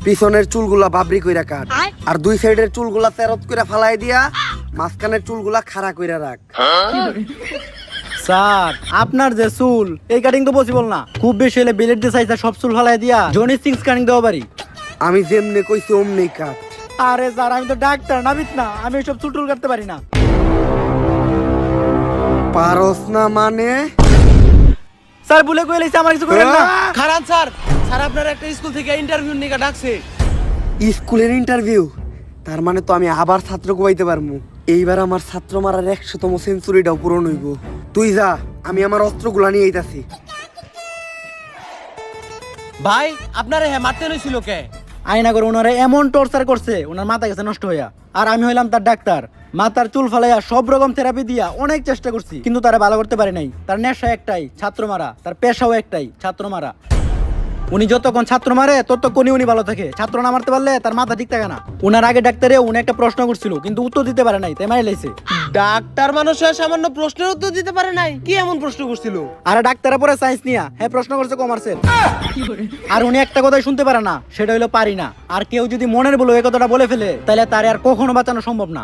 পিছনের চুলগুলা বাবরি কইরা কাট, আর দুই সাইডের চুলগুলা তেরত কইরা ফালাই দিয়া মাঝখানের চুলগুলা খাড়া কইরা রাখ। স্যার আপনার যে চুল এই কাটিং তো পসিবল না, খুব বেশি হলে ব্লেড দিয়ে সাইজটা সব চুল ফালাই দিয়া জনি সিক্স কাটিং দেওয়া পারি। আমি যেমনে কইছি অমনি কাট। আরে স্যার আমি তো ডাক্তার নাবিত না, আমি সব চুল টুল কাটতে পারি না। পারস না মানে? স্যার ভুলে কই লাইছে, আমার কিছু করেন না। খারান স্যার, স্যার আপনার একটা স্কুল থেকে ইন্টারভিউ নিয়ে ডাকছে। স্কুলের ইন্টারভিউ? তার মানে তো আমি আবার ছাত্র কোবাইতে পারমু। এইবার আমার ছাত্র মারার 100তম সেঞ্চুরিটাও পূরণ হইব। তুই যা, আমি আমার অস্ত্রগুলা নিয়ে আইতাছি। ভাই আপনারে হ্যাঁ মারতে হয়েছিল কে? আয়না করে ওনারে এমন টর্চার করছে, ওনার মাথা গেছে নষ্ট হইয়া। আর আমি হইলাম তার ডাক্তার, মাথার চুল ফালাইয়া সব রকম থেরাপি দিয়া অনেক চেষ্টা করছি, কিন্তু তারা ভালো করতে পারি নাই। তার নেশা একটাই, ছাত্র মারা। তার পেশাও একটাই, ছাত্র মারা। উনি যতক্ষণ ছাত্র মারে ততক্ষণই উনি ভালো থাকে, ছাত্র না মারতে পারলে তার মাথা ঠিক থাকে না। উনার আগে ডাক্তারে উনি একটা প্রশ্ন করছিল, কিন্তু উত্তর দিতে পারে নাই, তাই মারি লাইছে। ডাক্তার মানুষ হয়ে সামান্য প্রশ্নের উত্তর দিতে পারে নাই? কি এমন প্রশ্ন করছিল? আরে ডাক্তারের পরে সায়েন্স নিয়া, হ্যাঁ প্রশ্ন করছে কমার্সের। আর উনি একটা কথাই শুনতে পারে না, সেটা হইলো পারি না। আর কেউ যদি মনের বলে এই কথাটা বলে ফেলে, তাহলে তার আর কখনো বাঁচানো সম্ভব না।